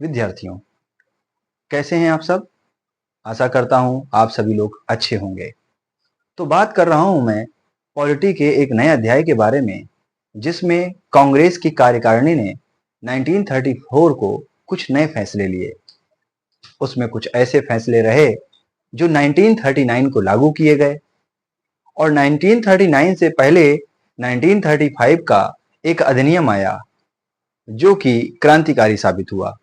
विद्यार्थियों, कैसे हैं आप सब? आशा करता हूं आप सभी लोग अच्छे होंगे। तो बात कर रहा हूं मैं पॉलिटी के एक नए अध्याय के बारे में, जिसमें कांग्रेस की कार्यकारिणी ने 1934 को कुछ नए फैसले लिए। उसमें कुछ ऐसे फैसले रहे जो 1939 को लागू किए गए, और 1939 से पहले 1935 का एक अधिनियम आया जो कि क्रांतिकारी साबित हुआ।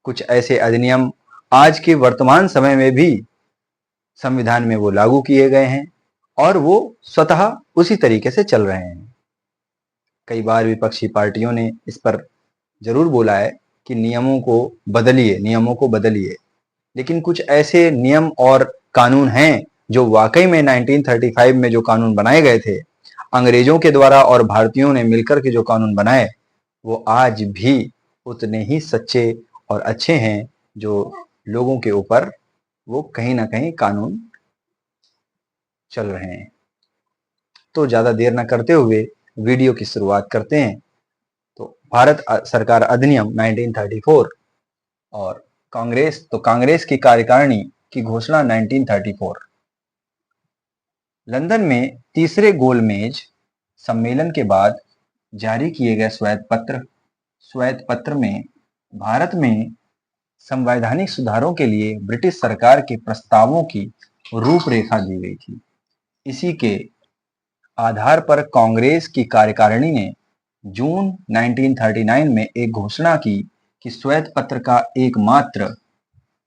कुछ ऐसे अधिनियम आज के वर्तमान समय में भी संविधान में वो लागू किए गए हैं और वो स्वतः उसी तरीके से चल रहे हैं। कई बार विपक्षी पार्टियों ने इस पर जरूर बोला है कि नियमों को बदलिए, लेकिन कुछ ऐसे नियम और कानून हैं जो वाकई में 1935 में जो कानून बनाए गए थे अंग्रेजों के द्वारा और भारतीयों ने मिलकर के जो कानून बनाए, वो आज भी उतने ही सच्चे और अच्छे हैं जो लोगों के ऊपर वो कहीं ना कहीं कानून चल रहे हैं। तो ज्यादा देर न करते हुए वीडियो की शुरुआत करते हैं। तो भारत सरकार अधिनियम 1934 और कांग्रेस की कार्यकारिणी की घोषणा 1934। लंदन में तीसरे गोलमेज सम्मेलन के बाद जारी किए गए श्वेत पत्र में भारत में संवैधानिक सुधारों के लिए ब्रिटिश सरकार के प्रस्तावों की रूपरेखा दी गई थी। इसी के आधार पर कांग्रेस की कार्यकारिणी ने जून 1939 में एक घोषणा की कि श्वेत पत्र का एकमात्र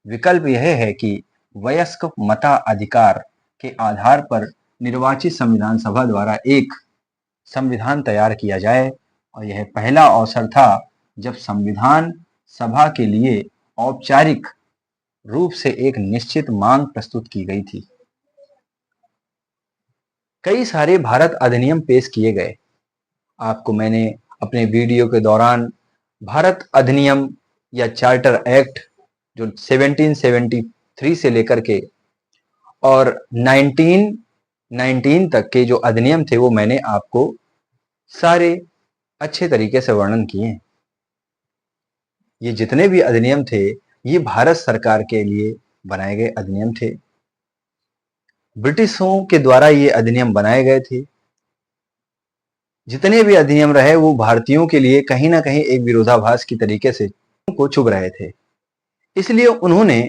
विकल्प यह है कि वयस्क मताधिकार के आधार पर निर्वाचित संविधान सभा द्वारा एक संविधान तैयार किया जाए, और यह पहला अवसर था जब संविधान सभा के लिए औपचारिक रूप से एक निश्चित मांग प्रस्तुत की गई थी। कई सारे भारत अधिनियम पेश किए गए। आपको मैंने अपने वीडियो के दौरान भारत अधिनियम या चार्टर एक्ट जो 1773 से लेकर के और 1919 तक के जो अधिनियम थे वो मैंने आपको सारे अच्छे तरीके से वर्णन किए हैं। ये जितने भी अधिनियम थे ये भारत सरकार के लिए बनाए गए अधिनियम थे। ब्रिटिशों के द्वारा ये अधिनियम बनाए गए थे। जितने भी अधिनियम रहे वो भारतीयों के लिए कहीं ना कहीं एक विरोधाभास की तरीके से को चुभ रहे थे। इसलिए उन्होंने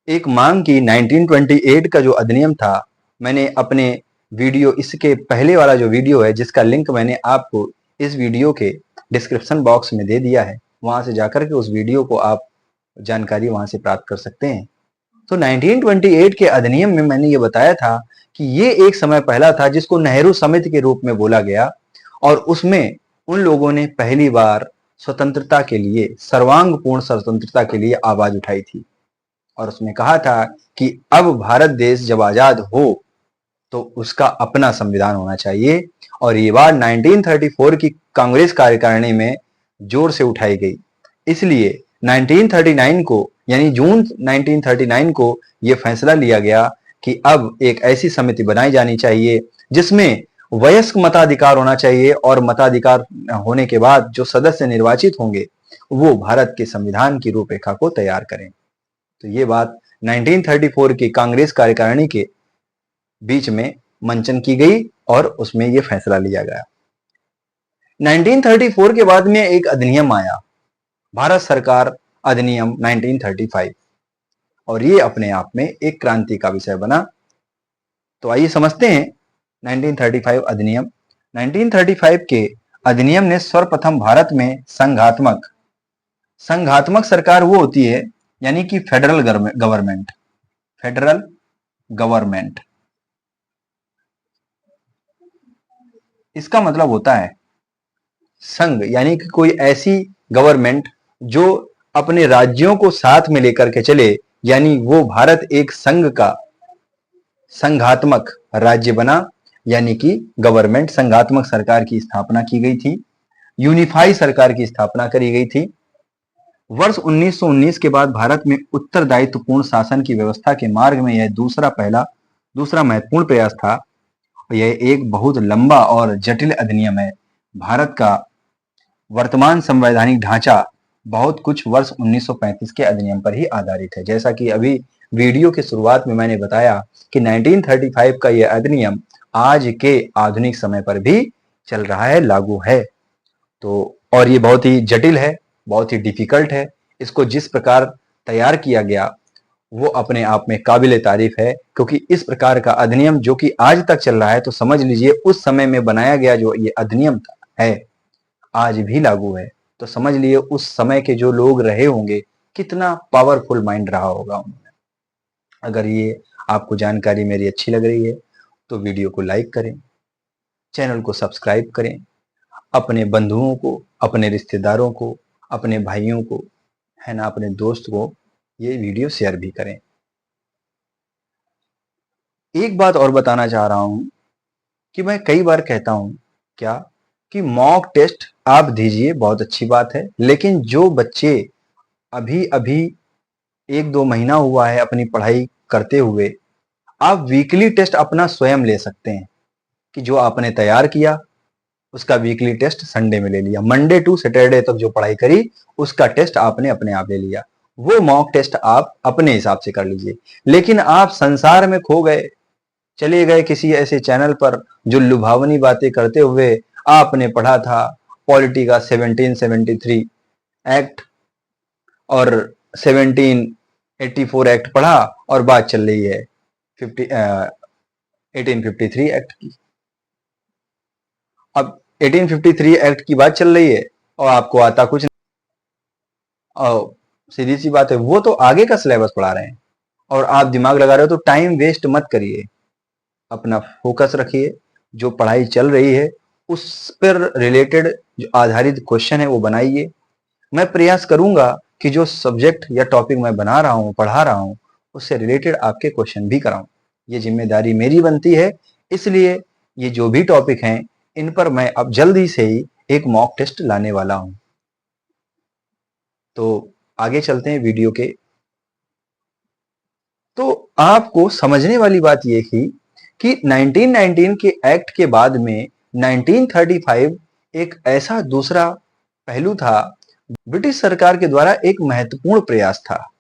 एक मांग की। 1928 का जो अधिनियम था, मैंने अपने वीडियो, इसके पहले वाला जो वीडियो है जिसका लिंक मैंने आपको इस वीडियो के डिस्क्रिप्शन बॉक्स में दे दिया है, वहां से जाकर के उस वीडियो को आप जानकारी वहां से प्राप्त कर सकते हैं। तो 1928 के अधिनियम में मैंने ये बताया था कि ये एक समय पहला था जिसको नेहरू समिति के रूप में बोला गया, और उसमें उन लोगों ने पहली बार स्वतंत्रता के लिए, सर्वांगपूर्ण स्वतंत्रता के लिए आवाज उठाई थी, और उसमें कहा था कि अब भारत देश जब आजाद हो तो उसका अपना संविधान होना चाहिए। और ये बात 1934 की कांग्रेस कार्यकारिणी में जोर से उठाई गई। इसलिए 1939 को, यानी जून 1939 को यह फैसला लिया गया कि अब एक ऐसी समिति बनाई जानी चाहिए जिसमें वयस्क मताधिकार होना चाहिए, और मताधिकार होने के बाद जो सदस्य निर्वाचित होंगे वो भारत के संविधान की रूपरेखा को तैयार करें। तो ये बात 1934 की कांग्रेस कार्यकारिणी के बीच में मंचन की गई और उसमें यह फैसला लिया गया। 1934 के बाद में एक अधिनियम आया, भारत सरकार अधिनियम 1935, और ये अपने आप में एक क्रांति का विषय बना। तो आइए समझते हैं 1935 अधिनियम। 1935 के अधिनियम ने सर्वप्रथम भारत में संघात्मक सरकार वो होती है, यानी कि फेडरल गवर्नमेंट। इसका मतलब होता है संघ, यानी कि कोई ऐसी गवर्नमेंट जो अपने राज्यों को साथ में लेकर के चले, यानी वो भारत एक संघ का संघात्मक राज्य बना, यानी कि गवर्नमेंट, संघात्मक सरकार की स्थापना की गई थी, यूनिफाई सरकार की स्थापना करी गई थी। वर्ष 1919 के बाद भारत में उत्तरदायित्वपूर्ण शासन की व्यवस्था के मार्ग में यह दूसरा महत्वपूर्ण प्रयास था। यह एक बहुत लंबा और जटिल अधिनियम है। भारत का वर्तमान संवैधानिक ढांचा बहुत कुछ वर्ष 1935 के अधिनियम पर ही आधारित है। जैसा कि अभी वीडियो के शुरुआत में मैंने बताया कि 1935 का यह अधिनियम आज के आधुनिक समय पर भी चल रहा है, लागू है। तो और ये बहुत ही जटिल है, बहुत ही डिफिकल्ट है। इसको जिस प्रकार तैयार किया गया वो अपने आप में काबिले तारीफ है, क्योंकि इस प्रकार का अधिनियम जो कि आज तक चल रहा है, तो समझ लीजिए उस समय में बनाया गया जो ये अधिनियम है आज भी लागू है। तो समझ लिए उस समय के जो लोग रहे होंगे कितना पावरफुल माइंड रहा होगा उनमें। अगर ये आपको जानकारी मेरी अच्छी लग रही है तो वीडियो को लाइक करें, चैनल को सब्सक्राइब करें, अपने बंधुओं को, अपने रिश्तेदारों को, अपने भाइयों को, है ना, अपने दोस्त को ये वीडियो शेयर भी करें। एक बात और बताना चाह रहा हूं कि मैं कई बार कहता हूं क्या कि मॉक टेस्ट आप दीजिए, बहुत अच्छी बात है, लेकिन जो बच्चे अभी अभी 1-2 महीना हुआ है अपनी पढ़ाई करते हुए, आप वीकली टेस्ट अपना स्वयं ले सकते हैं कि जो आपने तैयार किया उसका वीकली टेस्ट संडे में ले लिया, मंडे टू सैटरडे तक जो पढ़ाई करी उसका टेस्ट आपने अपने आप ले लिया। वो मॉक टेस्ट आप अपने हिसाब से कर लीजिए। लेकिन आप संसार में खो गए, चले गए किसी ऐसे चैनल पर जो लुभावनी बातें करते हुए आपने पढ़ा था पॉलिटी का 1773 एक्ट और 1784 एक्ट पढ़ा और बात चल रही है 1853 एक्ट की। अब 1853 एक्ट की बात चल रही है और आपको आता कुछ नहीं। और सीधी सी बात है, वो तो आगे का सिलेबस पढ़ा रहे हैं और आप दिमाग लगा रहे हो। तो टाइम वेस्ट मत करिए, अपना फोकस रखिए, जो पढ़ाई चल रही है उस पर रिलेटेड जो आधारित क्वेश्चन है वो बनाइए। मैं प्रयास करूंगा कि जो सब्जेक्ट या टॉपिक मैं बना रहा हूं, पढ़ा रहा हूं, उससे रिलेटेड आपके क्वेश्चन भी कराऊं। ये जिम्मेदारी मेरी बनती है, इसलिए ये जो भी टॉपिक हैं इन पर मैं अब जल्दी से ही एक मॉक टेस्ट लाने वाला हूं। तो आगे चलते हैं वीडियो के। तो आपको समझने वाली बात यह थी कि 1919 के एक्ट के बाद में 1935 एक ऐसा दूसरा पहलू था, ब्रिटिश सरकार के द्वारा एक महत्वपूर्ण प्रयास था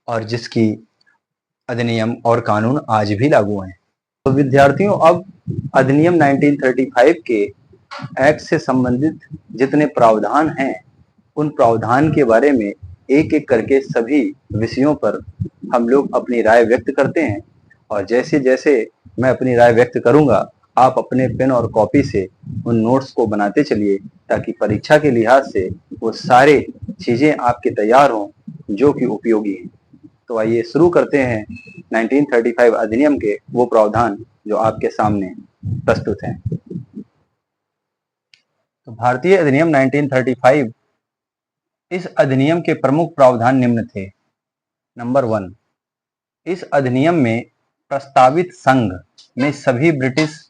और जिसकी अधिनियम और कानून आज भी लागू हैं। तो विद्यार्थियों, अब अधिनियम 1935 के एक्ट से संबंधित जितने प्रावधान हैं उन प्रावधान के बारे में एक एक करके सभी विषयों पर हम लोग अपनी राय व्यक्त करते हैं। और जैसे जैसे मैं अपनी राय व्यक्त करूंगा आप अपने पेन और कॉपी से उन नोट्स को बनाते चलिए, ताकि परीक्षा के लिहाज से वो सारे चीजें आपके तैयार हों जो कि उपयोगी हैं। तो आइए शुरू करते हैं 1935 अधिनियम के वो प्रावधान जो आपके सामने प्रस्तुत हैं। तो भारतीय अधिनियम 1935, इस अधिनियम के प्रमुख प्रावधान निम्न थे। नंबर 1, इस अधिनियम में प्रस्तावित संघ में सभी ब्रिटिश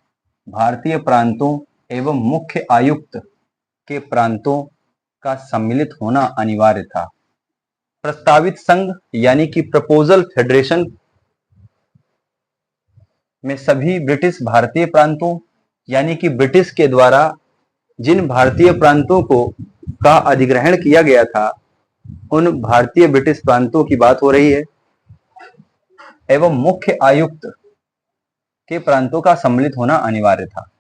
भारतीय प्रांतों एवं मुख्य आयुक्त के प्रांतों का सम्मिलित होना अनिवार्य था। प्रस्तावित संघ यानी कि प्रपोजल फेडरेशन में सभी ब्रिटिश भारतीय प्रांतों यानी कि ब्रिटिश के द्वारा जिन भारतीय प्रांतों को का अधिग्रहण किया गया था उन भारतीय ब्रिटिश प्रांतों की बात हो रही है, एवं मुख्य आयुक्त के प्रांतों का सम्मिलित होना अनिवार्य था।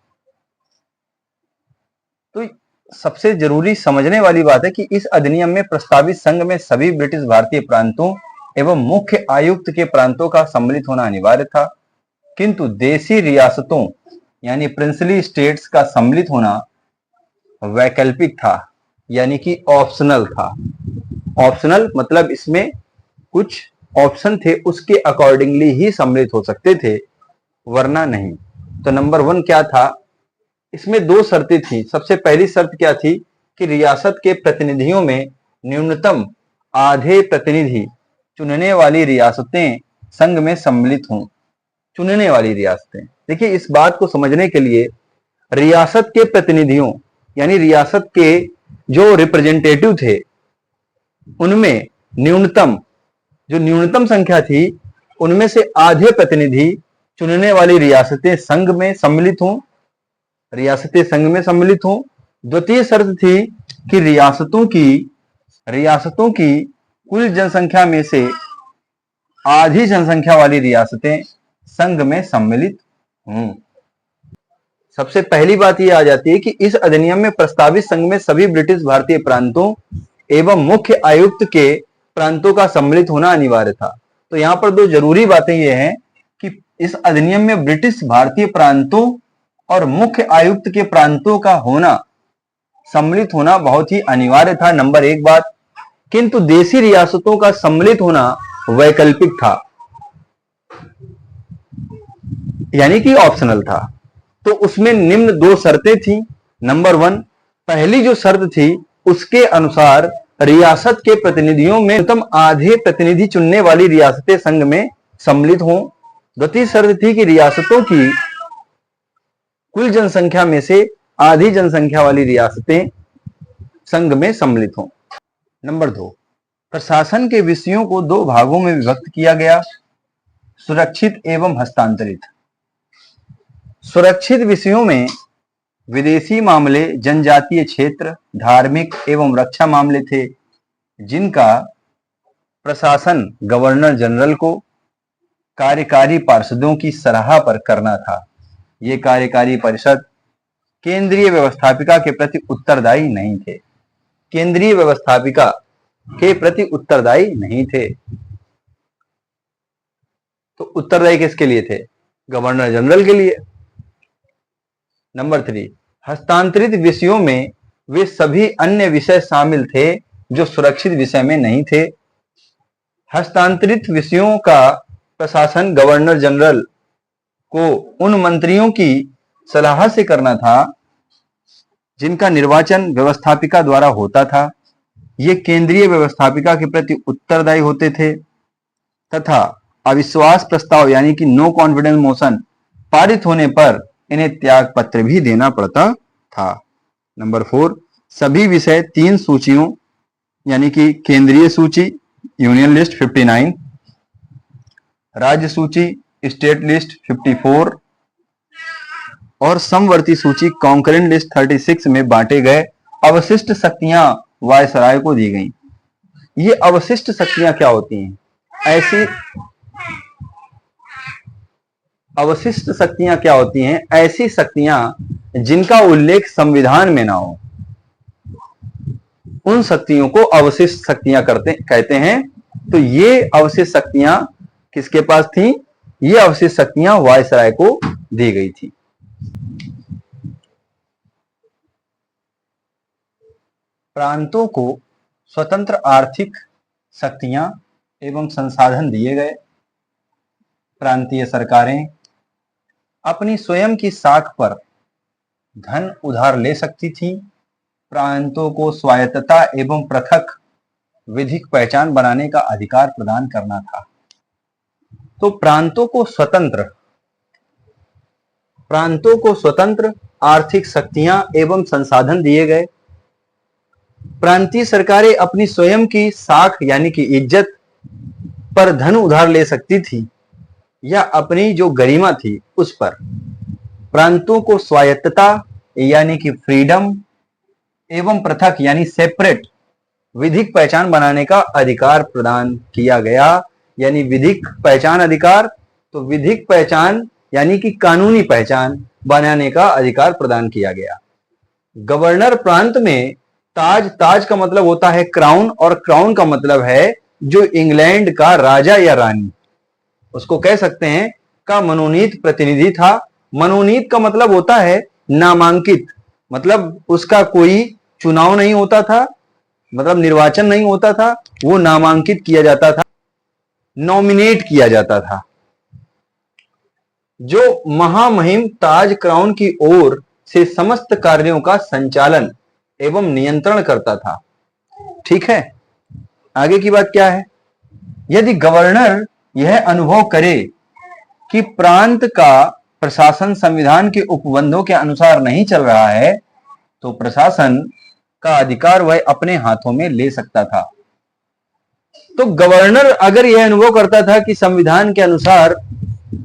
तो सबसे जरूरी समझने वाली बात है कि इस अधिनियम में प्रस्तावित संघ में सभी ब्रिटिश भारतीय प्रांतों एवं मुख्य आयुक्त के प्रांतों का सम्मिलित होना अनिवार्य था, किंतु देशी रियासतों यानी प्रिंसली स्टेट्स का सम्मिलित होना वैकल्पिक था, यानी कि ऑप्शनल था। ऑप्शनल मतलब इसमें कुछ ऑप्शन थे, उसके अकॉर्डिंगली ही सम्मिलित हो सकते थे, वरना नहीं। तो नंबर 1 क्या था, इसमें 2 शर्तें थी। सबसे पहली शर्त क्या थी कि रियासत के प्रतिनिधियों में न्यूनतम आधे प्रतिनिधि चुनने वाली रियासतें संघ में सम्मिलित हों। चुनने वाली रियासतें, देखिए इस बात को समझने के लिए रियासत के प्रतिनिधियों यानी रियासत के जो रिप्रेजेंटेटिव थे उनमें न्यूनतम संख्या थी, उनमें से आधे प्रतिनिधि चुनने वाली रियासतें संघ में सम्मिलित हों, रियासतें संघ में सम्मिलित हों। द्वितीय शर्त थी कि रियासतों की रियासतों की कुल जनसंख्या में से आधी जनसंख्या वाली रियासतें संघ में सम्मिलित हों। सबसे पहली बात यह आ जाती है कि इस अधिनियम में प्रस्तावित संघ में सभी ब्रिटिश भारतीय प्रांतों एवं मुख्य आयुक्त के प्रांतों का सम्मिलित होना अनिवार्य था। तो यहाँ पर दो जरूरी बातें यह हैं कि इस अधिनियम में ब्रिटिश भारतीय प्रांतों और मुख्य आयुक्त के प्रांतों का होना, सम्मिलित होना बहुत ही अनिवार्य था, नंबर एक बात। किंतु देशी रियासतों का सम्मिलित होना वैकल्पिक था, यानी कि ऑप्शनल था। तो उसमें निम्न दो शर्तें थी। नंबर वन, पहली जो शर्त थी उसके अनुसार रियासत के प्रतिनिधियों में न्यूनतम आधे प्रतिनिधि चुनने वाली रियासतें संघ में सम्मिलित हों। द्वितीय शर्त थी कि रियासतों की कुल जनसंख्या में से आधी जनसंख्या वाली रियासतें संघ में सम्मिलित हों। नंबर दो, प्रशासन के विषयों को दो भागों में विभक्त किया गया, सुरक्षित एवं हस्तांतरित। सुरक्षित विषयों में विदेशी मामले, जनजातीय क्षेत्र, धार्मिक एवं रक्षा मामले थे, जिनका प्रशासन गवर्नर जनरल को कार्यकारी पार्षदों की सलाह पर करना था। ये कार्यकारी परिषद केंद्रीय व्यवस्थापिका के प्रति उत्तरदायी नहीं थे। केंद्रीय व्यवस्थापिका के प्रति उत्तरदायी नहीं थे। तो उत्तरदायी किसके लिए थे? गवर्नर जनरल के लिए। नंबर थ्री, हस्तांतरित विषयों में वे सभी अन्य विषय शामिल थे जो सुरक्षित विषय में नहीं थे। हस्तांतरित विषयों का प्रशासन गवर्नर जनरल को उन मंत्रियों की सलाह से करना था जिनका निर्वाचन व्यवस्थापिका द्वारा होता था। ये केंद्रीय व्यवस्थापिका के प्रति उत्तरदायी होते थे तथा अविश्वास प्रस्ताव यानी कि नो कॉन्फिडेंस मोशन पारित होने पर इन्हें त्याग पत्र भी देना पड़ता था। नंबर फोर, सभी विषय 3 सूचियों यानी कि केंद्रीय सूची यूनियन लिस्ट 59, राज्य सूची स्टेट लिस्ट 54 और समवर्ती सूची कॉन्करेंट लिस्ट 36 में बांटे गए। अवशिष्ट शक्तियां वायसराय को दी गई। ये अवशिष्ट शक्तियां क्या होती हैं? ऐसी अवशिष्ट शक्तियां क्या होती हैं? ऐसी शक्तियां जिनका उल्लेख संविधान में ना हो, उन शक्तियों को अवशिष्ट शक्तियां कहते हैं। तो ये अवशिष्ट शक्तियां किसके पास थी? ये अवशिष्ट शक्तियां वायसराय को दी गई थी। प्रांतों को स्वतंत्र आर्थिक शक्तियां एवं संसाधन दिए गए। प्रांतीय सरकारें अपनी स्वयं की साख पर धन उधार ले सकती थी। प्रांतों को स्वायत्तता एवं पृथक विधिक पहचान बनाने का अधिकार प्रदान करना था। तो प्रांतों को स्वतंत्र आर्थिक शक्तियां एवं संसाधन दिए गए। प्रांतीय सरकारें अपनी स्वयं की साख यानी कि इज्जत पर धन उधार ले सकती थी या अपनी जो गरिमा थी उस पर। प्रांतों को स्वायत्तता यानी कि फ्रीडम एवं पृथक यानी सेपरेट विधिक पहचान बनाने का अधिकार प्रदान किया गया। यानी विधिक पहचान अधिकार, तो विधिक पहचान यानी कि कानूनी पहचान बनाने का अधिकार प्रदान किया गया। गवर्नर प्रांत में ताज का मतलब होता है क्राउन, और क्राउन का मतलब है जो इंग्लैंड का राजा या रानी, उसको कह सकते हैं, का मनोनीत प्रतिनिधि था। मनोनीत का मतलब होता है नामांकित, मतलब उसका कोई चुनाव नहीं होता था, मतलब निर्वाचन नहीं होता था, वो नामांकित किया जाता था, नॉमिनेट किया जाता था। जो महामहिम ताज क्राउन की ओर से समस्त कार्यों का संचालन एवं नियंत्रण करता था। ठीक है, आगे की बात क्या है? यदि गवर्नर यह अनुभव करे कि प्रांत का प्रशासन संविधान के उपबंधों के अनुसार नहीं चल रहा है, तो प्रशासन का अधिकार वह अपने हाथों में ले सकता था। तो गवर्नर अगर यह अनुभव करता था कि संविधान के अनुसार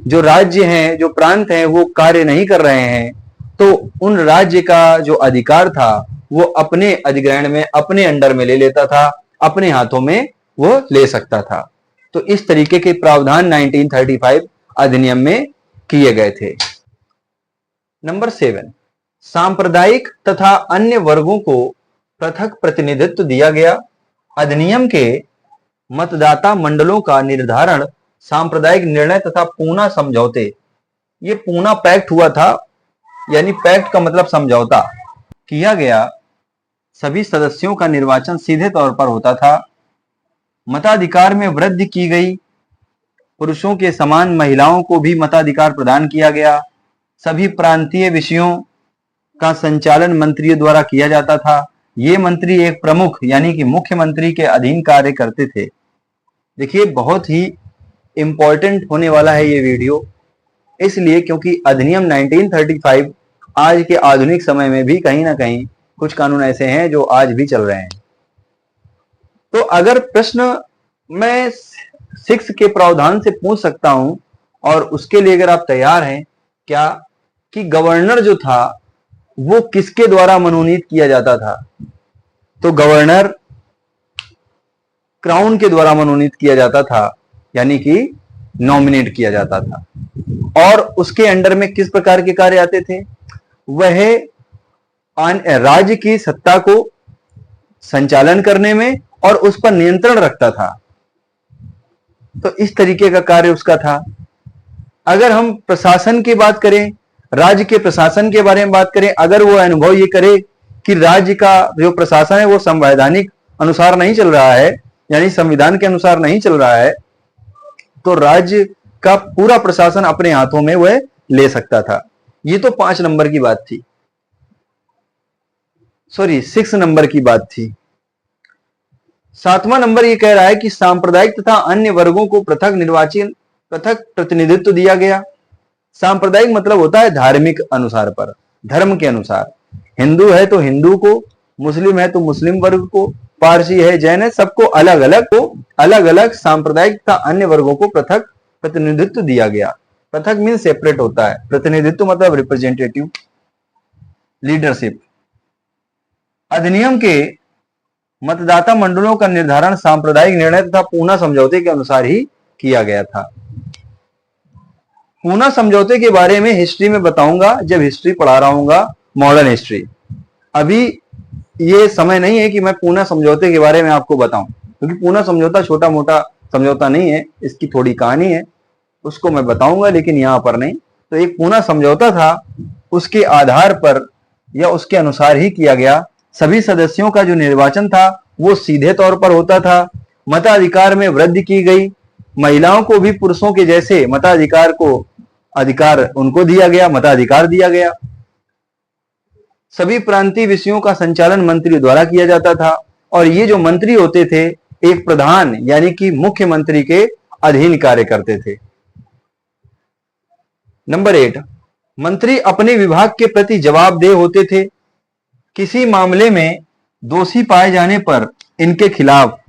जो राज्य हैं, जो प्रांत हैं, वो कार्य नहीं कर रहे हैं, तो उन राज्य का जो अधिकार था वो अपने अधिग्रहण में, अपने अंडर में ले लेता था, अपने हाथों में वो ले सकता था। तो इस तरीके के प्रावधान 1935 अधिनियम में किए गए थे। नंबर 7, सांप्रदायिक तथा अन्य वर्गों को पृथक प्रतिनिधित्व दिया गया। अधिनियम के मतदाता मंडलों का निर्धारण सांप्रदायिक निर्णय तथा पूना समझौते, ये पूना पैक्ट हुआ था, यानी पैक्ट का मतलब समझौता, किया गया। सभी सदस्यों का निर्वाचन सीधे तौर पर होता था। मताधिकार में वृद्धि की गई। पुरुषों के समान महिलाओं को भी मताधिकार प्रदान किया गया। सभी प्रांतीय विषयों का संचालन मंत्रियों द्वारा किया जाता था। ये मंत्री एक प्रमुख यानी कि मुख्यमंत्री के अधीन कार्य करते थे। देखिए, बहुत ही इंपॉर्टेंट होने वाला है ये वीडियो, इसलिए क्योंकि अधिनियम 1935 आज के आधुनिक समय में भी कहीं ना कहीं कुछ कानून ऐसे हैं जो आज भी चल रहे हैं। तो अगर प्रश्न मैं 6 के प्रावधान से पूछ सकता हूं और उसके लिए अगर आप तैयार हैं क्या, कि गवर्नर जो था वो किसके द्वारा मनोनीत किया जाता था? तो गवर्नर क्राउन के द्वारा मनोनीत किया जाता था, यानी कि नॉमिनेट किया जाता था। और उसके अंडर में किस प्रकार के कार्य आते थे? वह राज्य की सत्ता को संचालन करने में और उस पर नियंत्रण रखता था। तो इस तरीके का कार्य उसका था। अगर हम प्रशासन की बात करें, राज्य के प्रशासन के बारे में बात करें, अगर वो अनुभव ये करे कि राज्य का जो प्रशासन है वो संवैधानिक अनुसार नहीं चल रहा है, यानी संविधान के अनुसार नहीं चल रहा है, तो राज्य का पूरा प्रशासन अपने हाथों में वह ले सकता था। ये तो 5 नंबर की बात थी, सॉरी 6 नंबर की बात थी। 7वां नंबर ये कह रहा है कि सांप्रदायिक तथा अन्य वर्गों को पृथक प्रतिनिधित्व दिया गया। सांप्रदायिक मतलब होता है धार्मिक अनुसार पर, धर्म के अनुसार। हिंदू है तो हिंदू को, मुस्लिम है तो मुस्लिम वर्ग को, पारसी है, जैन है, सबको अलग अलग सांप्रदायिक तथा अन्य वर्गों को पृथक प्रतिनिधित्व दिया गया। पृथक मीन सेपरेट होता है, प्रतिनिधित्व मतलब रिप्रेजेंटेटिव, लीडरशिप। अधिनियम के मतदाता मंडलों का निर्धारण सांप्रदायिक निर्णय तथा पूना समझौते के अनुसार ही किया गया था। पूना समझौते के बारे में हिस्ट्री में बताऊंगा जब हिस्ट्री पढ़ा रहा हूंगा, मॉडर्न हिस्ट्री। अभी ये समय नहीं है कि मैं पूना समझौते के बारे में आपको बताऊं, क्योंकि पूना समझौता छोटा मोटा समझौता नहीं है, इसकी थोड़ी कहानी है, उसको मैं बताऊंगा, लेकिन यहां पर नहीं। तो एक पूना समझौता था, उसके आधार पर या उसके अनुसार ही किया गया। सभी सदस्यों का जो निर्वाचन था वो सीधे तौर पर होता था। मताधिकार में वृद्धि की गई। महिलाओं को भी पुरुषों के जैसे अधिकार उनको दिया गया, मताधिकार दिया गया। सभी प्रांतीय विषयों का संचालन मंत्री द्वारा किया जाता था, और ये जो मंत्री होते थे एक प्रधान यानी कि मुख्यमंत्री के अधीन कार्य करते थे। नंबर 8, मंत्री अपने विभाग के प्रति जवाबदेह होते थे। किसी मामले में दोषी पाए जाने पर इनके खिलाफ,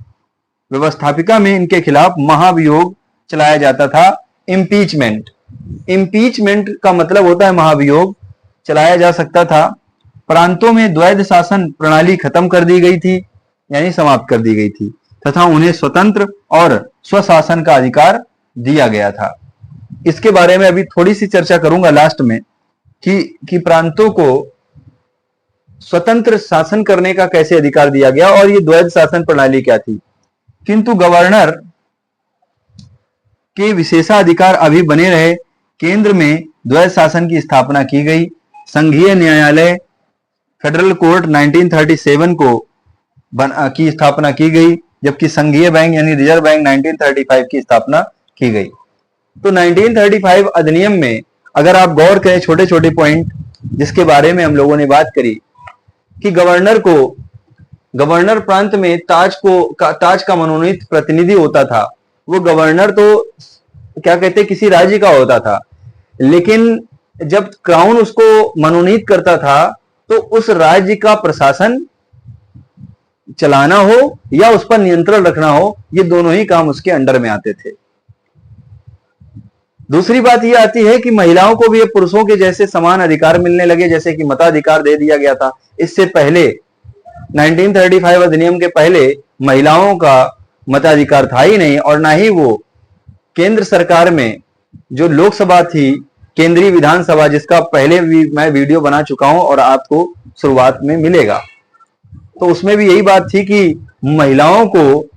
व्यवस्थापिका में इनके खिलाफ महाभियोग चलाया जाता था। इम्पीचमेंट का मतलब होता है महाभियोग, चलाया जा सकता था। प्रांतों में द्वैध शासन प्रणाली खत्म कर दी गई थी, यानी समाप्त कर दी गई थी, तथा उन्हें स्वतंत्र और स्वशासन का अधिकार दिया गया था। इसके बारे में अभी थोड़ी सी चर्चा करूंगा लास्ट में कि प्रांतों को स्वतंत्र शासन करने का कैसे अधिकार दिया गया और ये द्वैध शासन प्रणाली क्या थी। किंतु गवर्नर के विशेषाधिकार अभी बने रहे। केंद्र में द्वैध शासन की स्थापना की गई। संघीय न्यायालय फेडरल कोर्ट 1937 की स्थापना की गई, जबकि संघीय बैंक यानी रिजर्व बैंक 1935 की स्थापना की गई। तो 1935 अधिनियम में अगर आप गौर करें, छोटे छोटे पॉइंट जिसके बारे में हम लोगों ने बात करी, कि गवर्नर प्रांत में ताज का मनोनीत प्रतिनिधि होता था। वो गवर्नर तो क्या कहते हैं, किसी राज्य का होता था, लेकिन जब क्राउन उसको मनोनीत करता था तो उस राज्य का प्रशासन चलाना हो या उस पर नियंत्रण रखना हो, ये दोनों ही काम उसके अंडर में आते थे। दूसरी बात यह आती है कि महिलाओं को भी पुरुषों के जैसे समान अधिकार मिलने लगे, जैसे कि मताधिकार दे दिया गया था। इससे पहले 1935 अधिनियम के पहले महिलाओं का मताधिकार था ही नहीं, और ना ही वो केंद्र सरकार में जो लोकसभा थी, केंद्रीय विधानसभा, जिसका पहले भी मैं वीडियो बना चुका हूं और आपको शुरुआत में मिलेगा, तो उसमें भी यही बात थी कि महिलाओं को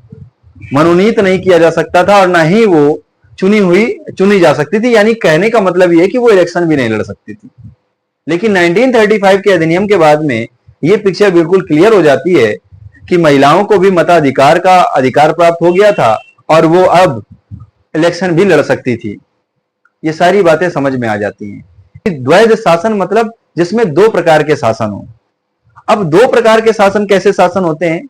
मनोनीत नहीं किया जा सकता था और ना ही वो चुनी जा सकती थी। यानी कहने का मतलब ये है कि वो इलेक्शन भी नहीं लड़ सकती थी। लेकिन 1935 के अधिनियम के बाद में ये पिक्चर बिल्कुल क्लियर हो जाती है कि महिलाओं को भी मताधिकार का अधिकार प्राप्त हो गया था और वो अब इलेक्शन भी लड़ सकती थी। ये सारी बातें समझ में आ जाती हैं। द्वैध शासन मतलब जिसमें दो प्रकार के शासन हो। अब दो प्रकार के शासन कैसे शासन होते हैं?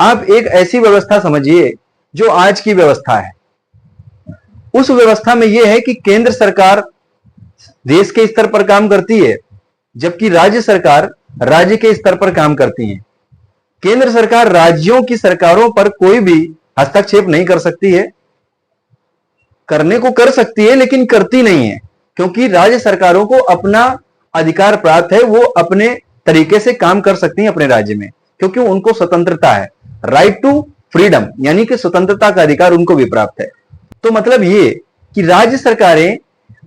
आप एक ऐसी व्यवस्था समझिए जो आज की व्यवस्था है। उस व्यवस्था में यह है कि केंद्र सरकार देश के स्तर पर काम करती है, जबकि राज्य सरकार राज्य के स्तर पर काम करती है। केंद्र सरकार राज्यों की सरकारों पर कोई भी हस्तक्षेप नहीं कर सकती है, करने को कर सकती है लेकिन करती नहीं है, क्योंकि राज्य सरकारों को अपना अधिकार प्राप्त है, वो अपने तरीके से काम कर सकती हैं अपने राज्य में, क्योंकि उनको स्वतंत्रता है, राइट टू फ्रीडम, यानी कि स्वतंत्रता का अधिकार उनको भी प्राप्त है। तो मतलब ये कि राज्य सरकारें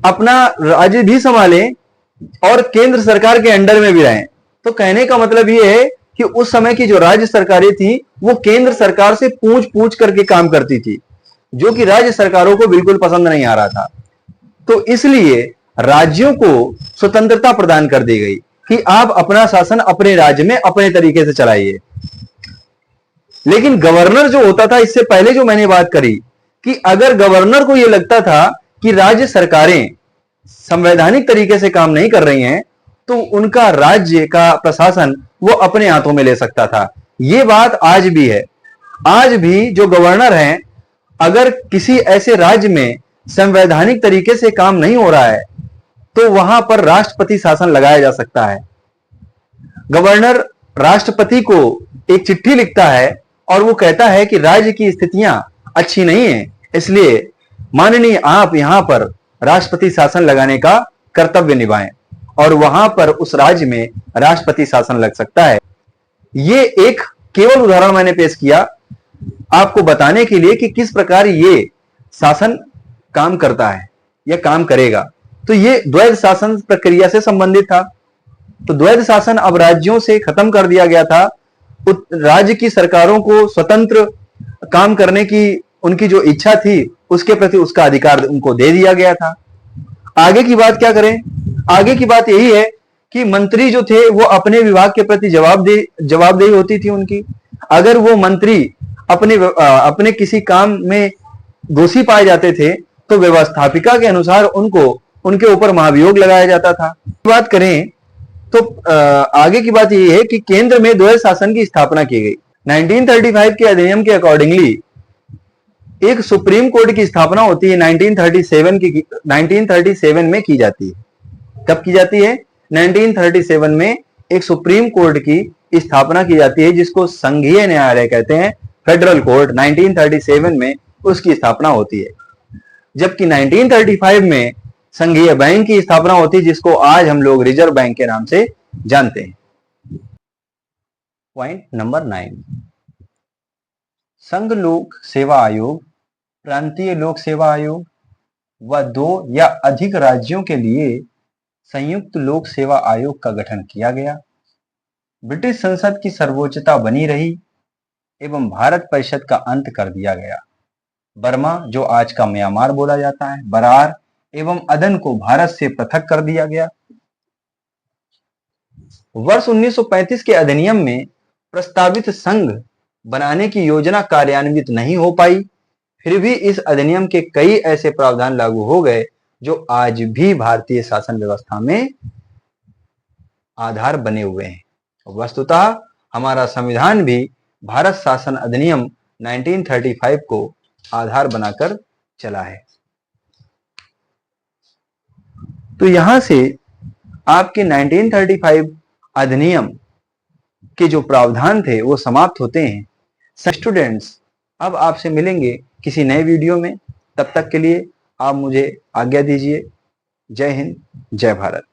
अपना राज्य भी संभालें और केंद्र सरकार के अंडर में भी रहें। तो कहने का मतलब ये है कि उस समय की जो राज्य सरकारें थी वो केंद्र सरकार से पूछ पूछ करके काम करती थी, जो कि राज्य सरकारों को बिल्कुल पसंद नहीं आ रहा था। तो इसलिए राज्यों को स्वतंत्रता प्रदान कर दी गई कि आप अपना शासन अपने राज्य में अपने तरीके से चलाइए। लेकिन गवर्नर जो होता था, इससे पहले जो मैंने बात करी कि अगर गवर्नर को यह लगता था कि राज्य सरकारें संवैधानिक तरीके से काम नहीं कर रही हैं, तो उनका राज्य का प्रशासन वो अपने हाथों में ले सकता था। यह बात आज भी है। आज भी जो गवर्नर हैं, अगर किसी ऐसे राज्य में संवैधानिक तरीके से काम नहीं हो रहा है तो वहां पर राष्ट्रपति शासन लगाया जा सकता है। गवर्नर राष्ट्रपति को एक चिट्ठी लिखता है और वो कहता है कि राज्य की स्थितियां अच्छी नहीं है, इसलिए माननीय आप यहां पर राष्ट्रपति शासन लगाने का कर्तव्य निभाएं, और वहां पर उस राज्य में राष्ट्रपति शासन लग सकता है। ये एक केवल उदाहरण मैंने पेश किया आपको बताने के लिए कि किस प्रकार ये शासन काम करता है या काम करेगा। तो ये द्वैध शासन प्रक्रिया से संबंधित था। तो द्वैध शासन अब राज्यों से खत्म कर दिया गया था। राज्य की सरकारों को स्वतंत्र काम करने की उनकी जो इच्छा थी उसके प्रति उसका अधिकार उनको दे दिया गया था। आगे की बात क्या करें? आगे की बात यही है कि मंत्री जो थे वो अपने विभाग के प्रति जवाबदेही होती थी उनकी। अगर वो मंत्री अपने किसी काम में दोषी पाए जाते थे तो व्यवस्थापिका के अनुसार उनको उनके ऊपर महाभियोग लगाया जाता था। बात करें तो आगे की बात यह है कि केंद्र में द्वैध शासन की स्थापना की गई। 1935 के अधिनियम के अकॉर्डिंगली एक सुप्रीम कोर्ट की स्थापना होती है 1937 में की जाती है। कब की जाती है? 1937 में एक सुप्रीम कोर्ट की स्थापना की जाती है, जिसको संघीय न्यायालय कहते हैं, फेडरल कोर्ट। 1937 में उसकी स्थापना होती है। जबकि 1935 में संघीय बैंक की स्थापना होती है, जिसको आज हम लोग रिजर्व बैंक के नाम से जानते हैं। पॉइंट नंबर 9, संघ लोक सेवा आयोग, प्रांतीय लोक सेवा आयोग व 2 या अधिक राज्यों के लिए संयुक्त लोक सेवा आयोग का गठन किया गया। ब्रिटिश संसद की सर्वोच्चता बनी रही एवं भारत परिषद का अंत कर दिया गया। बर्मा, जो आज का म्यांमार बोला जाता है, बरार एवं अदन को भारत से पृथक कर दिया गया। वर्ष 1935 के अधिनियम में प्रस्तावित संघ बनाने की योजना कार्यान्वित नहीं हो पाई। फिर भी इस अधिनियम के कई ऐसे प्रावधान लागू हो गए जो आज भी भारतीय शासन व्यवस्था में आधार बने हुए हैं। वस्तुतः हमारा संविधान भी भारत शासन अधिनियम 1935 को आधार बनाकर चला है। तो यहां से आपके 1935 अधिनियम के जो प्रावधान थे वो समाप्त होते हैं। स्टूडेंट्स, अब आपसे मिलेंगे किसी नए वीडियो में। तब तक के लिए आप मुझे आज्ञा दीजिए। जय हिंद, जय भारत।